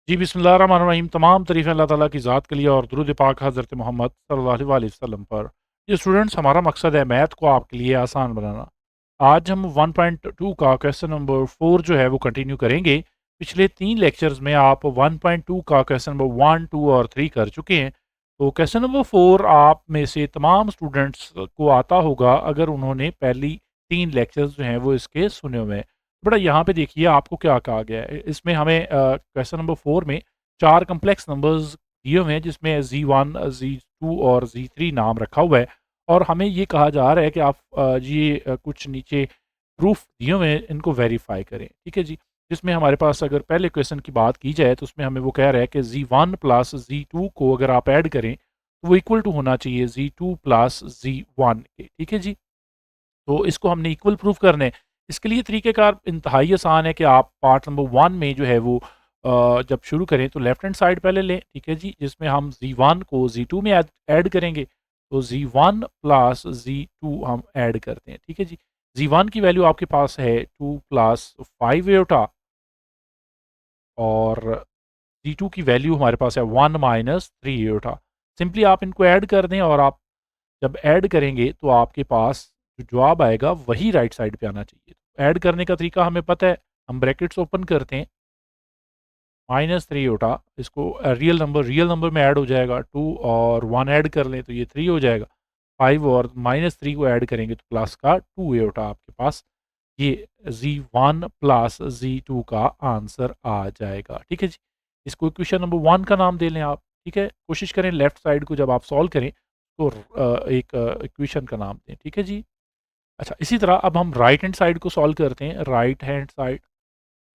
जी, बिस्मिल्लाहिर्रहमानिर्रहीम। तमाम तारीफ़ें अल्लाह ताला की ज़ात के लिए और दुरूद पाक हज़रत मोहम्मद सल्लल्लाहु अलैहि वसल्लम पर। ये स्टूडेंट्स, हमारा मकसद है मैथ को आपके लिए आसान बनाना। आज हम 1.2 का क्वेश्चन नंबर 4 जो है वो कंटिन्यू करेंगे। पिछले 3 लेक्चर्स में आप 1.2 का क्वेश्चन नंबर 1, 2 और 3 कर चुके हैं। तो क्वेश्चन नंबर 4 आप में से तमाम स्टूडेंट्स को आता होगा अगर उन्होंने पहली 3 लेक्चर्स जो हैं वो इसके सुने हुए हैं। बेटा यहाँ पे देखिए आपको क्या कहा गया है। इसमें हमें क्वेश्चन नंबर 4 में 4 कॉम्प्लेक्स नंबर्स दिए हुए हैं जिसमें Z1, Z2 और Z3 नाम रखा हुआ है और हमें ये कहा जा रहा है कि आप कुछ नीचे प्रूफ दिए हुए हैं, इनको वेरीफाई करें। ठीक है जी? जिसमें हमारे पास अगर पहले क्वेश्चन की बात की जाए तो उसमें हमें वो कह रहा है कि Z1 प्लस Z2 को अगर आप ऐड करें तो वो इक्वल टू होना चाहिए Z2 प्लस Z1 के। ठीक है जी? तो इसको हमने इक्वल प्रूफ करना है। इसके लिए तरीक़ेकार इंतहाई आसान है कि आप पार्ट नंबर 1 में जो है वो जब शुरू करें तो लेफ्ट हैंड साइड पहले लें, ठीक है जी? जिसमें हम Z1 को Z2 में ऐड करेंगे, तो Z1 प्लस Z2 हम ऐड करते हैं, ठीक है जी? Z1 की वैल्यू आपके पास है 2 प्लस 5 आयोटा और Z2 की वैल्यू हमारे पास है 1 माइनस 3 आयोटा। सिंपली आप इनको ऐड कर दें और आप जब ऐड करेंगे तो आपके पास जो जवाब आएगा वही राइट साइड पे आना चाहिए। ऐड करने का तरीका हमें पता है, हम ब्रैकेट्स ओपन करते हैं, -3 होता इसको रियल नंबर में ऐड हो जाएगा। 2 और 1 ऐड कर लें तो ये 3 हो जाएगा। 5 और -3 को ऐड करेंगे तो प्लस का 2 ये होता आपके पास। ये Z1 प्लस Z2 का आंसर आ जाएगा। ठीक है जी? इसको इक्वेशन नंबर 1 का नाम दे लें आप। ठीक है? कोशिश करें लेफ्ट साइड को जब आप सॉल्व करें तो एक इक्वेशन का नाम दें। ठीक है जी? अच्छा, इसी तरह अब हम राइट हैंड साइड को सॉल्व करते हैं। राइट हैंड साइड,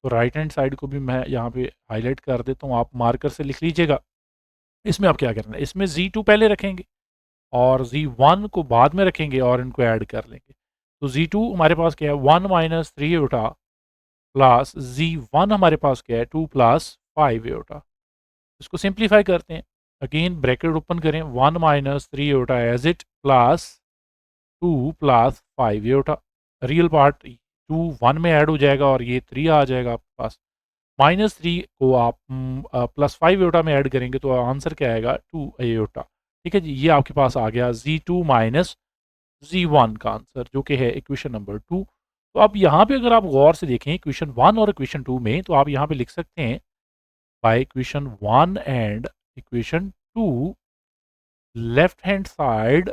तो राइट हैंड साइड को भी मैं यहाँ पे हाईलाइट कर देता हूँ, आप मार्कर से लिख लीजिएगा। इसमें आप क्या करना है, इसमें Z2 पहले रखेंगे और Z1 को बाद में रखेंगे और इनको ऐड कर लेंगे। तो Z2 हमारे पास क्या है, 1 माइनस 3 आयोटा प्लस Z1 हमारे पास क्या है, 2 प्लस 5 आयोटा। इसको सिंप्लीफाई करते हैं। अगेन ब्रैकेट ओपन करें, 1 minus 3 iota as it plus 2 plus 5 iota. Real part 2 1 में ऐड हो जाएगा और ये 3 आ जाएगा आपके पास। -3 को आप +5 आयोटा में ऐड करेंगे तो आंसर क्या आएगा, 2 आयोटा। ठीक है जी? ये आपके पास आ गया Z2 माइनस Z1 का आंसर, जो कि है इक्वेशन नंबर 2। तो अब यहाँ पे अगर आप गौर से देखें इक्वेशन 1 और इक्वेशन 2 में, तो आप यहाँ पे लिख सकते हैं by equation 1 and equation 2 left hand side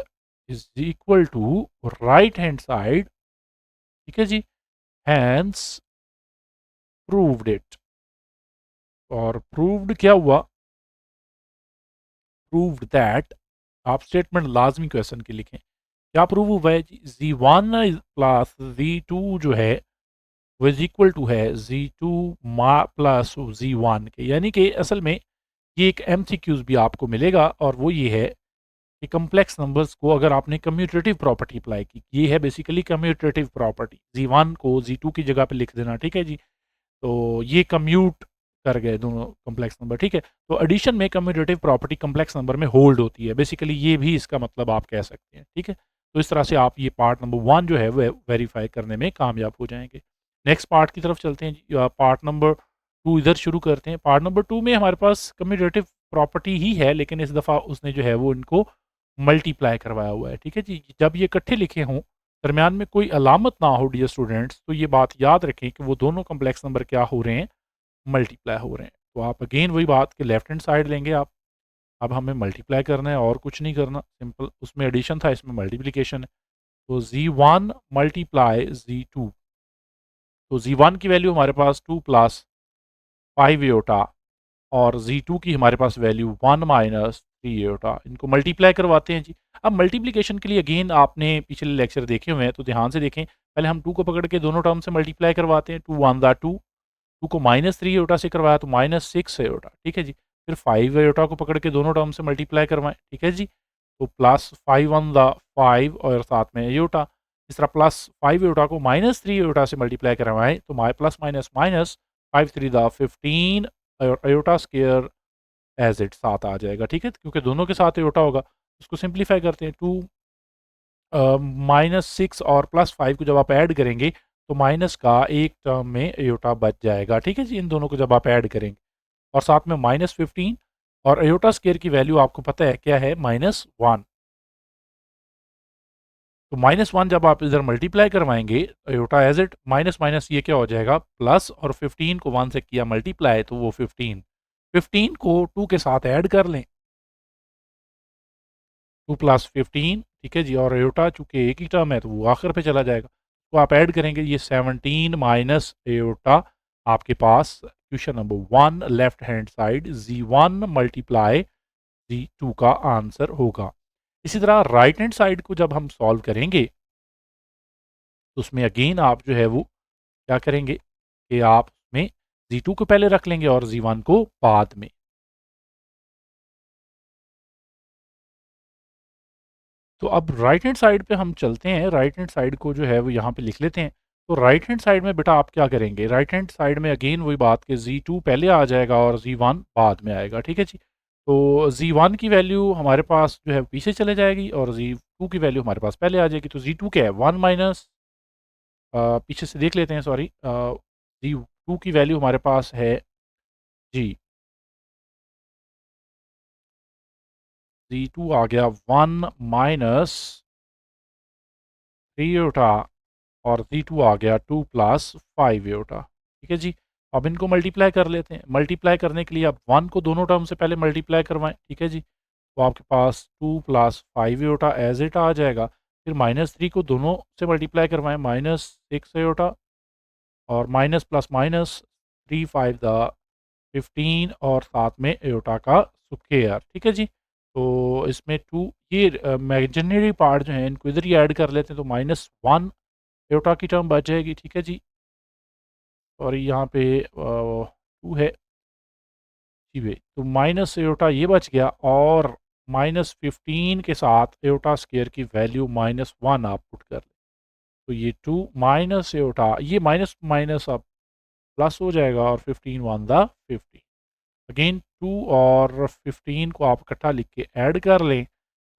is equal to right hand side. ठीक है जी? Hence proved it. और प्रूव्ड क्या हुआ, प्रूव्ड दैट, आप स्टेटमेंट लाजमी क्वेश्चन की लिखें। क्या प्रूव हुआ है जी, Z1 प्लस Z2 जो है वो इज इक्वल टू है Z2 प्लस Z1 के। यानी कि असल में ये एक MCQs भी आपको मिलेगा और वो ये है कि कम्प्लेक्स नंबर्स को अगर आपने कम्यूटेटिव प्रॉपर्टी अप्लाई की, ये है बेसिकली कम्यूटेटिव प्रॉपर्टी। Z1 को Z2 की जगह पे लिख देना, ठीक है जी? तो ये कम्यूट कर गए दोनों कॉम्प्लेक्स नंबर, ठीक है? तो एडिशन में कम्यूटेटिव प्रॉपर्टी कॉम्प्लेक्स नंबर में होल्ड होती है। बेसिकली ये भी इसका मतलब आप कह सकते हैं, ठीक है? तो इस तरह से आप ये पार्ट नंबर 1 जो है वो वेरीफाई करने में कामयाब हो जाएँगे। नेक्स्ट पार्ट की तरफ चलते हैं जी। पार्ट नंबर 2 इधर शुरू करते हैं। पार्ट नंबर 2 में हमारे पास कम्यूटेटिव प्रॉपर्टी ही है, लेकिन इस दफ़ा उसने जो है वो इनको मल्टीप्लाई करवाया हुआ है, ठीक है जी? जब ये इकट्ठे लिखे हों, दरमियान में कोई अलामत ना हो डियर स्टूडेंट्स, तो ये बात याद रखें कि वो दोनों कॉम्प्लेक्स नंबर क्या हो रहे हैं, मल्टीप्लाई हो रहे हैं। तो आप अगेन वही बात कि लेफ्ट हैंड साइड लेंगे आप। अब हमें मल्टीप्लाई करना है और कुछ नहीं करना, सिंपल। उसमें एडिशन था, इसमें मल्टीप्लिकेशन है। तो Z1 मल्टीप्लाई Z2, तो Z1 की वैल्यू हमारे पास 2 प्लस 5 आयोटा और Z2 की हमारे पास वैल्यू 1 माइनस 3 आयोटा। इनको मल्टीप्लाई करवाते हैं जी। अब मल्टीप्लिकेशन के लिए अगेन आपने पिछले लेक्चर देखे हुए हैं तो ध्यान से देखें। पहले हम 2 को पकड़ के दोनों टर्म से मल्टीप्लाई करवाते हैं। 2 1 ज़ा 2, 2 को -3 आयोटा से करवाया तो -6 आयोटा, ठीक है जी? फिर 5 आयोटा को पकड़ के दोनों टर्म से मल्टीप्लाई करवाएँ, ठीक है जी? तो प्लस 5 1 ज़ा 5 और साथ में आयोटा। इस तरह प्लस 5 आयोटा को -3 आयोटा से मल्टीप्लाई करवाएँ तो प्लस माइनस माइनस 5 3 ज़ा 15 आयोटा स्क्वायर एज़ इट 7 आ जाएगा, ठीक है? क्योंकि दोनों के साथ आयोटा होगा। उसको सिंप्लीफाई करते हैं। 2 -6 और +5 को जब आप ऐड करेंगे तो माइनस का एक टर्म में आयोटा बच जाएगा, ठीक है जी? इन दोनों को जब आप ऐड करेंगे। और साथ में -15, और एयोटा स्क्वायर की वैल्यू आपको पता है क्या है, -1। तो -1 जब आप इधर मल्टीप्लाई करवाएंगे iota as it, minus minus ये क्या हो जाएगा प्लस, और 15 को 1 से किया मल्टीप्लाई तो वो 15 को 2 के साथ ऐड कर लें, 2 प्लस 15, ठीक है जी, और एयोटा चूंकि एक ही टर्म है तो वो आखिर पे चला जाएगा, तो आप ऐड करेंगे ये 17 माइनस एयोटा, आपके पास question number 1 left hand side Z1 multiply Z2 का आंसर होगा। इसी तरह राइट हैंड साइड को जब हम सॉल्व करेंगे तो उसमें अगेन आप जो है वो क्या करेंगे कि आप उसमें Z2 को पहले रख लेंगे और Z1 को बाद में। तो अब राइट हैंड साइड पे हम चलते हैं, राइट हैंड साइड को जो है वो यहाँ पे लिख लेते हैं। तो राइट हैंड साइड में बेटा आप क्या करेंगे, राइट हैंड साइड में अगेन वही बात कि Z2 पहले आ जाएगा और Z1 बाद में आएगा, ठीक है जी। तो Z1 की वैल्यू हमारे पास जो है पीछे चले जाएगी और Z2 की वैल्यू हमारे पास पहले आ जाएगी। तो Z2 क्या है 1 माइनस, पीछे से देख लेते हैं, सॉरी, Z2 की वैल्यू हमारे पास है जी, Z2 आ गया 1 माइनस 3 योटा, और Z2 आ गया 2 प्लस 5 योटा, ठीक है जी। अब इनको मल्टीप्लाई कर लेते हैं, मल्टीप्लाई करने के लिए आप 1 को दोनों टर्म से पहले मल्टीप्लाई करवाएं, ठीक है जी। तो आपके पास 2 प्लस 5 योटा एज इट आ जाएगा। फिर -3 को दोनों से मल्टीप्लाई करवाएं, -6 योटा, और माइनस प्लस माइनस 3 5 द 15, और साथ में एयोटा का स्क्वायर, ठीक है जी। तो इसमें 2 ये इमेजिनरी पार्ट जो है इनको इधर ही ऐड कर लेते हैं, तो -1 एयोटा की टर्म बच जाएगी, ठीक है जी। और यहाँ पे 2 है जी भाई, तो माइनस एयोटा ये बच गया, और -15 के साथ एयोटा स्क्वायर की वैल्यू -1 आप पुट कर लें। तो ये 2 माइनस एयोटा, ये माइनस माइनस अब प्लस हो जाएगा, और 15 1 द 50, अगेन 2 और 15 को आप इकट्ठा लिख के ऐड कर लें,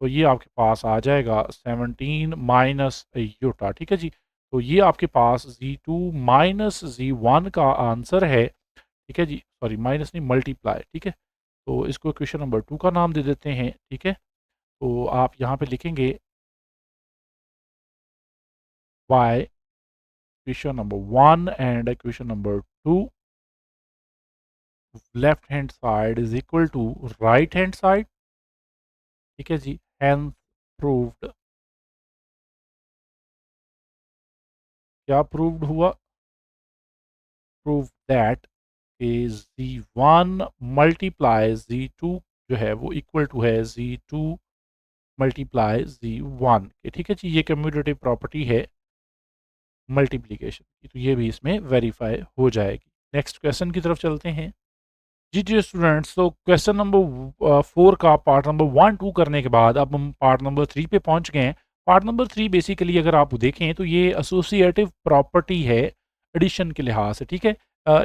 तो ये आपके पास आ जाएगा 17 माइनस योटा, ठीक है जी। तो ये आपके पास Z2 माइनस Z1 का आंसर है, ठीक है जी, सॉरी माइनस नहीं, मल्टीप्लाई, ठीक है। तो इसको क्वेश्चन नंबर 2 का नाम दे देते हैं, ठीक है। तो आप यहाँ पे लिखेंगे y question number 1 and question number 2 left hand side is equal to right hand side, ठीक है जी। हैंस प्रूव्ड, क्या प्रूव्ड हुआ, prove that Z1 multiply Z2 जो है वो इक्वल टू है Z2 मल्टीप्लाई Z1 के, ठीक है जी। ये कम्यूटेटिव प्रॉपर्टी है मल्टीप्लिकेशन की, तो ये भी इसमें वेरीफाई हो जाएगी। नेक्स्ट क्वेश्चन की तरफ चलते हैं जी। जी स्टूडेंट्स, तो क्वेश्चन नंबर 4 का पार्ट नंबर 1 2 करने के बाद अब हम पार्ट नंबर 3 पे पहुंच गए हैं। पार्ट नंबर 3 बेसिकली अगर आप देखें तो ये एसोसिएटिव प्रॉपर्टी है एडिशन के लिहाज से, ठीक है।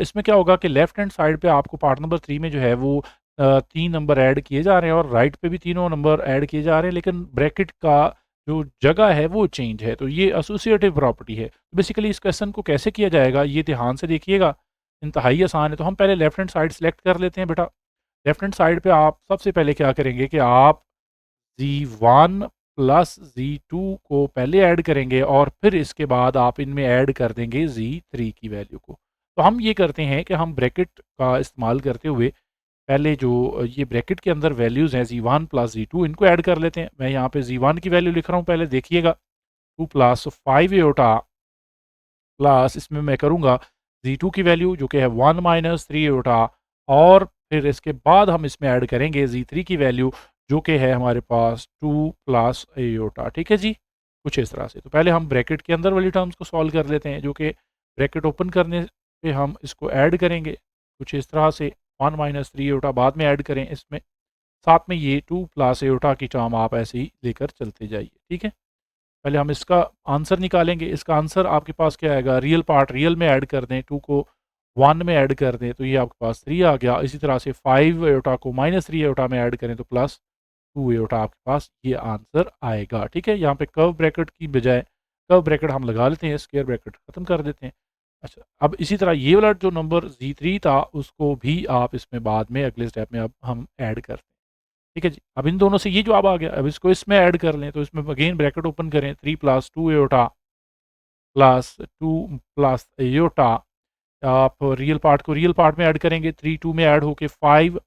इसमें क्या होगा कि लेफ्ट हैंड साइड पे आपको पार्ट नंबर 3 में जो है वो 3 नंबर ऐड किए जा रहे हैं, और राइट पे भी तीनों नंबर ऐड किए जा रहे हैं, लेकिन ब्रैकेट का जो जगह है वो चेंज है, तो ये एसोसिएटिव प्रॉपर्टी है। बेसिकली इस क्वेश्चन को कैसे किया जाएगा ये ध्यान से देखिएगा, इंतहाई आसान है। तो हम पहले लेफ्ट हैंड साइड सेलेक्ट कर लेते हैं बेटा। लेफ्ट हैंड साइड पे आप सबसे पहले क्या करेंगे कि आप Z1 प्लस Z2 को पहले ऐड करेंगे, और फिर इसके बाद आप इनमें ऐड कर देंगे Z3 की वैल्यू को। तो हम ये करते हैं कि हम ब्रैकेट का इस्तेमाल करते हुए पहले जो ये ब्रैकेट के अंदर वैल्यूज़ हैं Z1 प्लस Z2, इनको ऐड कर लेते हैं। मैं यहाँ पे Z1 की वैल्यू लिख रहा हूँ, पहले देखिएगा, 2 प्लस 5 एयोटा, प्लस इसमें मैं करूँगा Z2 की वैल्यू जो कि है 1 माइनस 3 एयोटा, और फिर इसके बाद हम इसमें ऐड करेंगे Z3 की वैल्यू जो कि है हमारे पास 2 प्लस एयोटा, ठीक है जी। कुछ इस तरह से, तो पहले हम ब्रैकेट के अंदर वाली टर्म्स को सॉल्व कर लेते हैं, जो कि ब्रैकेट ओपन करने पे हम इसको ऐड करेंगे कुछ इस तरह से, 1 माइनस 3 एयोटा बाद में ऐड करें इसमें, साथ में ये 2 प्लस एयोटा की टर्म आप ऐसे ही लेकर चलते जाइए, ठीक है। पहले हम इसका आंसर निकालेंगे। इसका आंसर आपके पास क्या आएगा, रियल पार्ट रियल में ऐड कर दें, 2 को 1 में ऐड कर दें तो ये आपके पास 3 आ गया। इसी तरह से 5 एयोटा को -3 एयोटा में ऐड करें तो +2 एयोटा आपके पास ये आंसर आएगा, ठीक है। यहाँ पे कर्व ब्रैकेट की बजाय कर्व ब्रैकेट हम लगा लेते हैं, स्क्वायर ब्रैकेट ख़त्म कर देते हैं। अच्छा, अब इसी तरह ये वाला जो नंबर Z3 था उसको भी आप इसमें बाद में अगले स्टेप में अब हम ऐड करते हैं। ठीक है जी। अब इन दोनों से ये जवाब आ गया, अब इसको इसमें ऐड कर लें, तो इसमें अगेन ब्रैकेट ओपन करें, 3 plus 2 aorta plus 2 plus aorta, आप रियल पार्ट को रियल पार्ट में ऐड करेंगे, 3 2 में ऐड होके 5,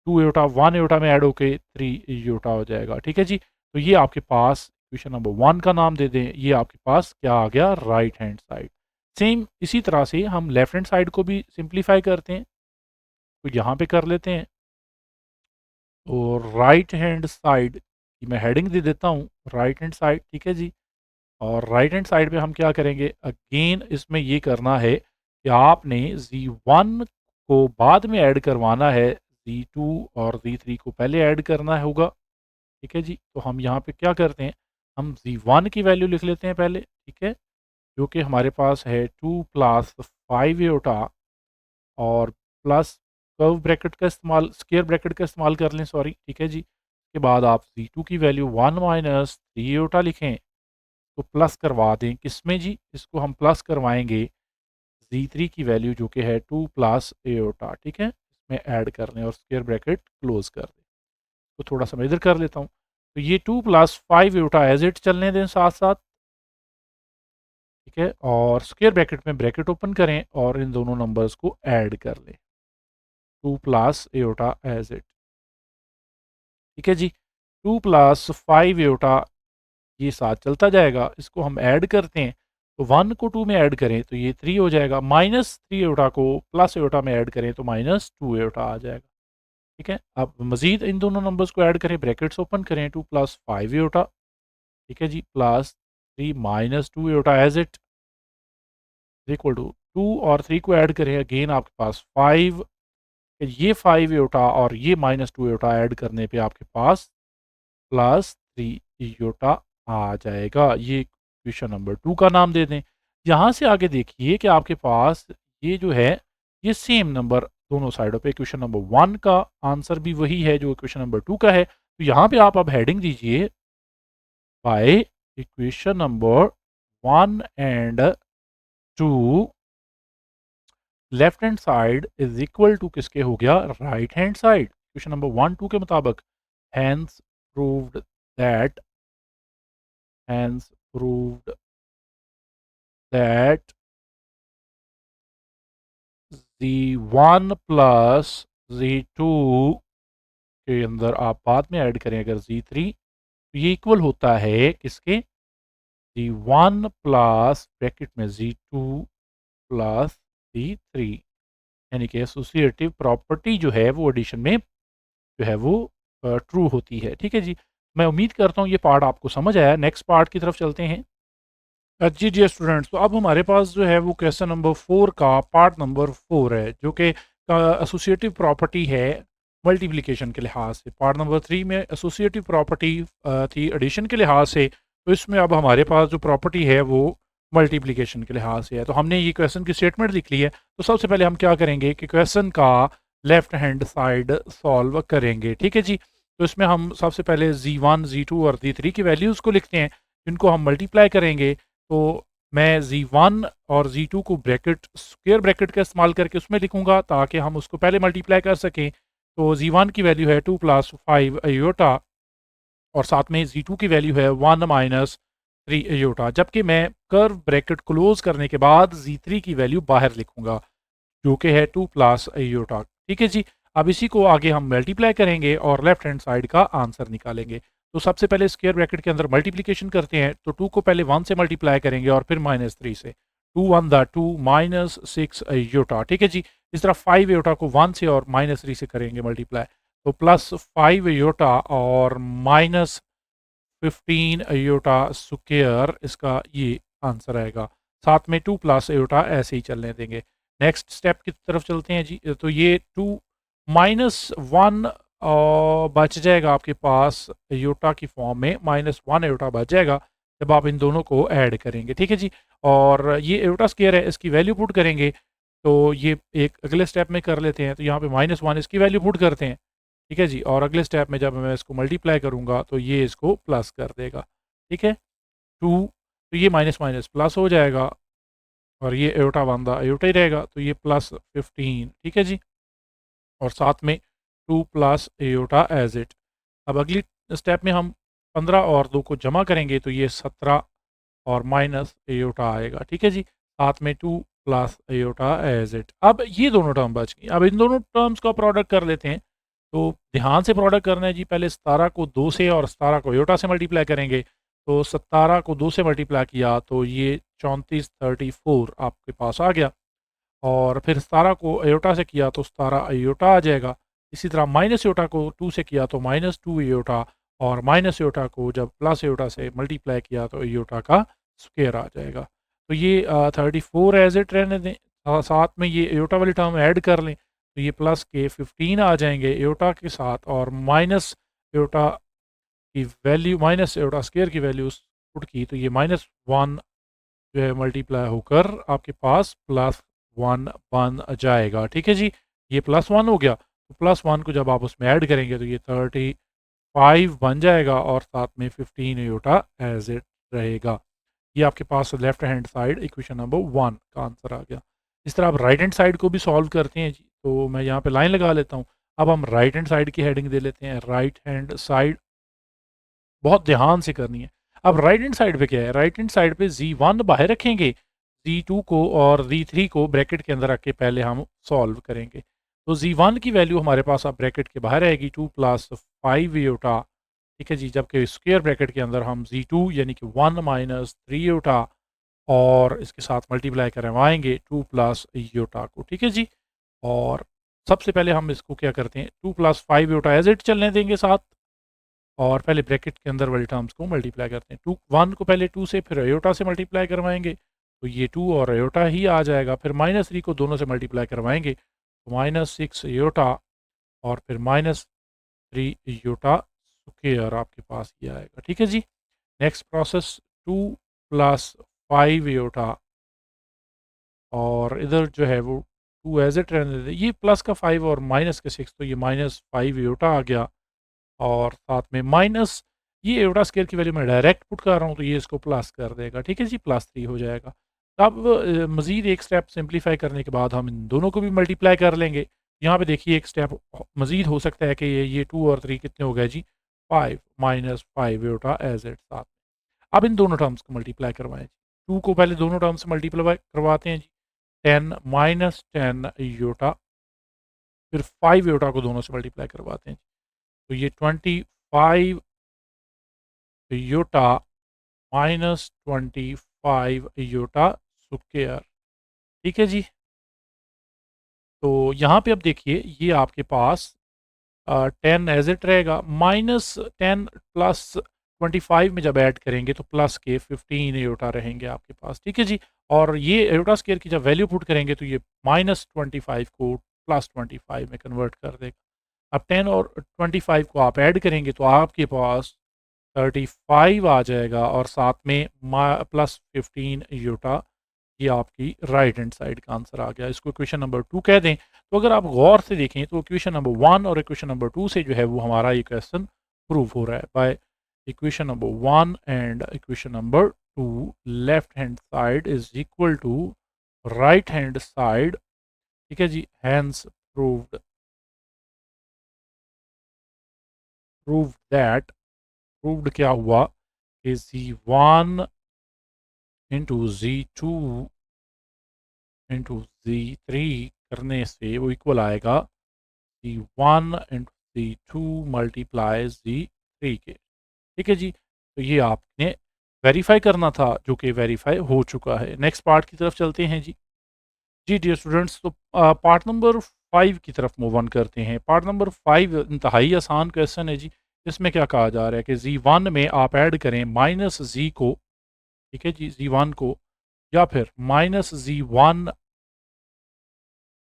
2 एयोटा 1 एयोटा में ऐड होके 3 एयोटा हो जाएगा। ठीक है जी। तो ये आपके पास क्वेश्चन नंबर 1 का नाम दे दें, ये आपके पास क्या आ गया, राइट हैंड साइड। सेम इसी तरह से हम लेफ्ट हैंड साइड को भी सिंप्लीफाई करते हैं, तो यहाँ पे कर लेते हैं। तो राइट हैंड साइड की मैं हेडिंग दे देता हूँ, राइट हैंड साइड। ठीक है जी। और राइट हैंड साइड पे हम क्या करेंगे, अगेन इसमें ये करना है कि आपने Z1 को बाद में ऐड करवाना है, Z2 और Z3 को पहले ऐड करना होगा। ठीक है जी। तो हम यहाँ पे क्या करते हैं, हम Z1 की वैल्यू लिख लेते हैं पहले। ठीक है, जो कि हमारे पास है 2 प्लस 5 एयोटा और प्लस कर्व ब्रैकेट का इस्तेमाल, स्क्वायर ब्रैकेट का इस्तेमाल कर लें, सॉरी। ठीक है जी। उसके बाद आप Z2 की वैल्यू 1 माइनस 3 एयोटा लिखें, तो प्लस करवा दें किसमें जी, इसको हम प्लस करवाएंगे Z3 की वैल्यू जो कि है 2 प्लस एयोटा। ठीक है, इसमें ऐड कर लें और स्क्वायर ब्रैकेट क्लोज कर दें। तो थोड़ा सा मैं इधर कर लेता हूँ, तो ये 2 प्लस 5 एयोटा एज इट चलने दें साथ साथ। ठीक है, और स्क्वायर ब्रैकेट में ब्रैकेट ओपन करें और इन दोनों नंबर्स को ऐड कर लें, 2 प्लस एयोटा एज इट। ठीक है जी। 2 प्लस 5 एयोटा ये साथ चलता जाएगा, इसको हम ऐड करते हैं, तो 1 को 2 में ऐड करें तो ये 3 हो जाएगा, माइनस 3 एयोटा को प्लस एयोटा में ऐड करें तो माइनस 2 एयोटा आ जाएगा। ठीक है, अब मजीद इन दोनों नंबर्स को ऐड करें, ब्रैकेट्स ओपन करें, 2 प्लस 5 एयोटा। ठीक है जी, plus 3 minus 2 iota as it equal to 2 और 3 को ऐड करें, अगेन आपके पास 5, ये 5 एयोटा और ये माइनस 2 एयोटा ऐड करने पे आपके पास प्लस 3 योटा आ जाएगा। ये क्वेश्चन नंबर 2 का नाम दे दें। यहाँ से आगे देखिए कि आपके पास ये जो है, ये सेम नंबर दोनों साइडों पे, क्वेश्चन नंबर 1 का आंसर भी वही है जो क्वेश्चन नंबर 2 का है। तो यहाँ पे आप अब हेडिंग दीजिए, by equation number 1 and 2 left hand side is equal to किसके हो गया, right hand side. Question number 1 2 के मुताबिक, hence proved that, hence proved that Z1 plus Z2 के अंदर आप बाद में ऐड करें अगर Z3, तो ये इक्वल होता है किसके, Z1 प्लस ब्रैकेट में Z2 प्लस Z3, यानी कि एसोसिएटिव प्रॉपर्टी जो है वो एडिशन में जो है वो ट्रू होती है। ठीक है जी, मैं उम्मीद करता हूँ ये पार्ट आपको समझ आया। नेक्स्ट पार्ट की तरफ चलते हैं। जी जी स्टूडेंट्स, तो अब हमारे पास जो है वो क्वेश्चन नंबर 4 का पार्ट नंबर 4 है, जो कि एसोसिएटिव प्रॉपर्टी है मल्टीप्लिकेशन के लिहाज से। पार्ट नंबर 3 में एसोसिएटिव प्रॉपर्टी थी एडिशन के लिहाज से, तो इसमें अब हमारे पास जो प्रॉपर्टी है वो मल्टीप्लिकेशन के लिहाज से है। तो हमने ये क्वेश्चन की स्टेटमेंट लिख ली है, तो सबसे पहले हम क्या करेंगे कि क्वेश्चन का लेफ्ट हैंड साइड सॉल्व करेंगे। ठीक है जी। तो इसमें हम सबसे पहले Z1 Z2 और Z3 की वैल्यूज़ को लिखते हैं, जिनको हम मल्टीप्लाई करेंगे। तो मैं Z1 और Z2 को ब्रैकेट, स्क्वायर ब्रैकेट का इस्तेमाल करके उसमें लिखूंगा ताकि हम उसको पहले मल्टीप्लाई कर सकें। तो Z1 की वैल्यू है 2 प्लस 5 अयोटा और साथ में Z2 की वैल्यू है 1 माइनस 3 अयोटा, जबकि मैं कर्व ब्रैकेट क्लोज करने के बाद Z3 की वैल्यू बाहर लिखूंगा जो कि है 2 प्लस अयोटा। ठीक है जी। अब इसी को आगे हम मल्टीप्लाई करेंगे और लेफ्ट हैंड साइड का आंसर निकालेंगे। तो सबसे पहले स्क्वायर ब्रैकेट के अंदर मल्टीप्लिकेशन करते हैं, तो 2 को पहले 1 से मल्टीप्लाई करेंगे और फिर माइनस 3 से, 2 1 द 2 माइनस 6 योटा। ठीक है जी। इस तरह 5 योटा को 1 से और माइनस 3 से करेंगे मल्टीप्लाई, तो प्लस 5 योटा और माइनस 15 योटा स्क्वायर, इसका ये आंसर आएगा। साथ में 2 प्लस योटा ऐसे ही चलने देंगे। नेक्स्ट स्टेप की तरफ चलते हैं जी। तो ये 2 माइनस 1 बच जाएगा आपके पास योटा की फॉर्म में, माइनस 1 योटा बच जाएगा जब आप इन दोनों को ऐड करेंगे। ठीक है जी। और ये योटा स्क्वायर है, इसकी वैल्यू पुट करेंगे, तो ये एक अगले स्टेप में कर लेते हैं। तो यहाँ पे माइनस 1 इसकी वैल्यू पुट करते हैं। ठीक है जी। और अगले स्टेप में जब मैं इसको मल्टीप्लाई करूँगा तो ये इसको प्लस कर देगा। ठीक है, 2, तो ये माइनस माइनस प्लस हो जाएगा और ये एयोटा बंदा एयोटा ही रहेगा, तो ये +15, ठीक है जी। और साथ में 2 प्लस एयोटा एज इट। अब अगली स्टेप में हम 15 और 2 को जमा करेंगे तो ये 17 और माइनस एयोटा आएगा, ठीक है जी। साथ में 2 प्लस एयोटा एज इट। अब ये दोनों टर्म बच गई। अब इन दोनों टर्म्स का प्रोडक्ट कर लेते हैं। तो ध्यान से प्रोडक्ट करना है जी। पहले 17 को 2 से और 17 को एयोटा से मल्टीप्लाई करेंगे। तो 17 को 2 से मल्टीप्लाई किया तो ये 34 34 आपके पास आ गया। और फिर 17 को एयोटा से किया तो 17 एयोटा आ जाएगा। इसी तरह माइनस एयोटा को 2 से किया तो -2 एयोटा, और माइनस एयोटा को जब प्लस एयोटा से मल्टीप्लाई किया तो एयोटा का स्क्वायर आ जाएगा। तो ये 34 एज इट रहने दें। साथ में ये एयोटा वाली टर्म ऐड कर लें तो ये प्लस के 15 आ जाएंगे एयोटा के साथ, और माइनस एयोटा की वैल्यू, माइनस एयोटा स्क्वायर की वैल्यू पुट की तो ये -1 जो है मल्टीप्लाई होकर आपके पास +1 बन जाएगा, ठीक है जी। ये +1 हो गया, तो +1 को जब आप उसमें ऐड करेंगे तो ये 35 बन जाएगा, और साथ में 15 एयोटा एज इट रहेगा। ये आपके पास left hand side equation number 1 का आंसर आ गया। इस तरह आप राइट हैंड साइड को भी सॉल्व करते हैं जी। तो मैं यहाँ पे लाइन लगा लेता हूँ। अब हम राइट हैंड साइड की हेडिंग दे लेते हैं, राइट हैंड साइड। बहुत ध्यान से करनी है। अब राइट हैंड साइड पे क्या है, राइट हैंड साइड पे Z1 बाहर रखेंगे, Z2 को और Z3 को ब्रैकेट के अंदर रख के पहले हम सॉल्व करेंगे। तो Z1 की वैल्यू हमारे पास अब ब्रैकेट के बाहर आएगी 2 प्लस 5 एयोटा, ठीक है जी। जबकि स्क्वायर ब्रैकेट के अंदर हम Z2 यानी कि 1 माइनस 3 एयोटा और इसके साथ मल्टीप्लाई करवाएंगे 2 प्लस एयोटा को, ठीक है जी। और सबसे पहले हम इसको क्या करते हैं, 2 प्लस 5 एयोटा एज इट चलने देंगे साथ, और पहले ब्रैकेट के अंदर वाली टर्म्स को मल्टीप्लाई करते हैं। 1 को पहले 2 से फिर अयोटा से मल्टीप्लाई करवाएंगे तो ये 2 और अयोटा ही आ जाएगा। फिर -3 को दोनों से मल्टीप्लाई करवाएंगे तो -6 अयोटा, और फिर -3 अयोटा स्क्वायर आपके पास ये आएगा, ठीक है जी। नेक्स्ट प्रोसेस 2 प्लस 5 अयोटा, और इधर जो है वो 2 एज इट रहने देते, ये प्लस का 5 और माइनस का 6 तो ये -5 अयोटा आ गया। और साथ में माइनस ये एयोटा स्क्वायर की वैल्यू मैं डायरेक्ट पुट कर रहा हूँ तो ये इसको प्लस कर देगा, ठीक है जी। +3 हो जाएगा। अब मज़ीद एक स्टेप सिंप्लीफाई करने के बाद हम इन दोनों को भी मल्टीप्लाई कर लेंगे। यहाँ पे देखिए एक स्टेप मज़ीद हो सकता है कि ये 2 और 3 कितने हो गए जी, 5 -5 एयोटा एज इट साथ। अब इन दोनों टर्म्स को मल्टीप्लाई करवाएं जी। 2 को पहले दोनों टर्म्स से मल्टीप्लाई करवाते हैं जी। 10 -10 एयोटा, फिर 5 एयोटा को दोनों से मल्टीप्लाई करवाते हैं। तो ये 25 योटा -25 योटा स्क्वायर, ठीक है जी। तो यहाँ पे अब देखिए ये आपके पास 10 एज इट रहेगा, -10 प्लस 25 में जब ऐड करेंगे तो प्लस के 15 एयोटा रहेंगे आपके पास, ठीक है जी। और ये एयोटा स्क्वायर की जब वैल्यू पुट करेंगे तो ये -25 को +25 में कन्वर्ट कर देगा। अब 10 और 25 को आप ऐड करेंगे तो आपके पास 35 आ जाएगा, और साथ में +15 यूटा। ये आपकी राइट हैंड साइड का आंसर आ गया। इसको इक्वेशन नंबर 2 कह दें। तो अगर आप गौर से देखें तो इक्वेशन नंबर 1 और इक्वेशन नंबर 2 से जो है वो हमारा ये क्वेश्चन प्रूव हो रहा है। By equation number 1 and equation number 2, left hand side is equal to right hand side, ठीक है जी। Hence proved, prove that, proved क्या हुआ कि Z1 into Z2 into Z3 करने से वो इक्वल आएगा Z1 into Z2 multiply Z3 के, ठीक है जी। तो ये आपने वेरीफाई करना था जो कि वेरीफाई हो चुका है। नेक्स्ट पार्ट की तरफ चलते हैं जी। जी डियर स्टूडेंट्स, तो पार्ट नंबर 5 की तरफ मूव ऑन करते हैं। पार्ट नंबर 5 इंतहाई आसान क्वेश्चन है जी। इसमें क्या कहा जा रहा है कि Z1 में आप ऐड करें -Z को, ठीक है जी, Z1 को, या फिर -Z1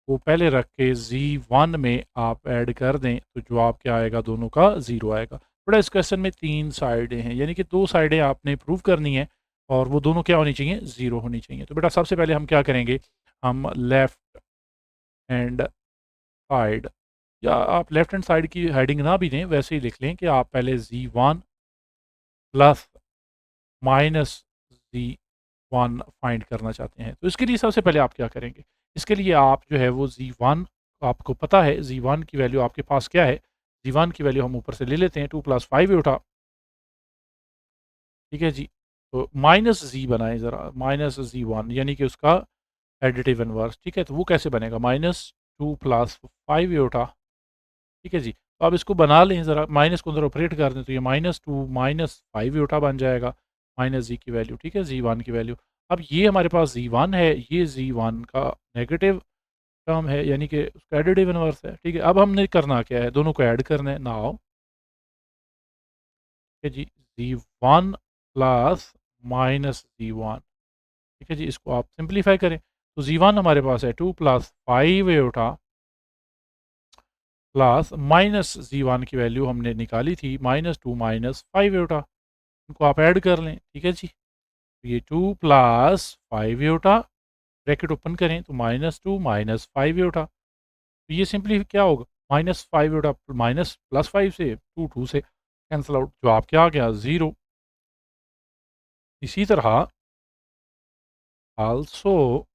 को पहले रख के Z1 में आप ऐड कर दें तो जवाब क्या आएगा, दोनों का 0 आएगा। बड़ा इस क्वेश्चन में 3 साइडें हैं, यानी कि 2 साइडें आपने प्रूव करनी है और वो दोनों क्या होनी चाहिए, 0 होनी चाहिए। तो बेटा सबसे पहले हम क्या करेंगे, हम लेफ्ट हैंड साइड, या आप लेफ्ट हैंड साइड की हेडिंग ना भी दें वैसे ही लिख लें कि आप पहले Z1 plus -Z1 one find करना चाहते हैं। तो इसके लिए सबसे पहले आप क्या करेंगे, इसके लिए आप जो है वो Z1 आपको पता है, Z1 की वैल्यू आपके पास क्या है, Z1 की वैल्यू हम ऊपर से ले लेते हैं, 2 + 5 ये उठा, ठीक है जी। तो माइनस Z बनाएँ ज़रा, माइनस Z1 यानी कि उसका एडिटिव इनवर्स, ठीक है। तो वो कैसे बनेगा, -2 + 5 ये उठा, ठीक है जी। तो आप इसको बना लें ज़रा, माइनस को अंदर ऑपरेट कर दें तो ये -2 -5 योटा बन जाएगा, माइनस जी की वैल्यू, ठीक है, Z1 की वैल्यू। अब ये हमारे पास Z1 है, ये Z1 का नेगेटिव टर्म है यानी कि उसका एडिटिव इनवर्स है, ठीक है। अब हमने करना क्या है, दोनों को ऐड करना है। नाउ ठीक है जी, Z1 प्लस -Z1, ठीक है जी, इसको आप सिंप्लीफाई करें तो Z1 हमारे पास है 2 + 5 योटा प्लस माइनस Z1 की वैल्यू हमने निकाली थी -2 -5 योटा, इनको आप ऐड कर लें, ठीक है जी। तो ये 2 + 5 योटा, ब्रैकेट ओपन करें तो -2 -5 योटा, तो ये सिंपली क्या होगा, -5 योटा माइनस +5 से 2 2 से कैंसल आउट, जवाब क्या आ गया, 0। इसी तरह आल्सो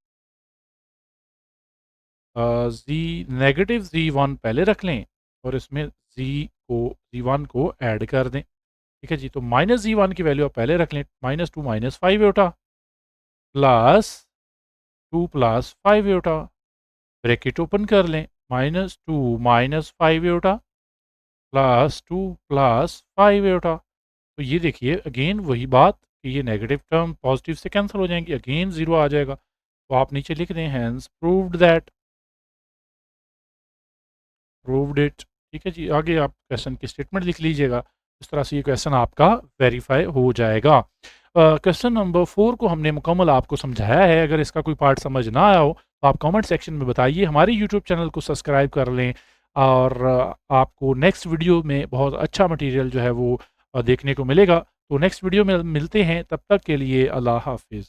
नेगेटिव Z1 पहले रख लें और इसमें Z1 को ऐड कर दें, ठीक है जी। तो -Z1 की वैल्यू आप पहले रख लें, -2 -5 iota plus 2 + 5 iota, bracket open कर लें, -2 -5 योटा प्लस 2 + 5 योटा। तो ये देखिए अगेन वही बात कि ये नेगेटिव टर्म पॉजिटिव से कैंसिल हो जाएंगी, अगेन 0 आ जाएगा। तो आप नीचे लिख दें hence proved that, proved it, ठीक है जी। आगे आप क्वेश्चन की स्टेटमेंट लिख लीजिएगा, इस तरह से ये क्वेश्चन आपका वेरीफाई हो जाएगा। क्वेश्चन नंबर 4 को हमने मुकम्मल आपको समझाया है, अगर इसका कोई पार्ट समझ ना आया हो तो आप कमेंट सेक्शन में बताइए, हमारे यूट्यूब चैनल को सब्सक्राइब कर लें और आपको नेक्स्ट वीडियो में बहुत अच्छा मटेरियल जो है वो देखने को मिलेगा। तो नेक्स्ट वीडियो में मिलते हैं, तब तक के लिए अल्लाह हाफिज़।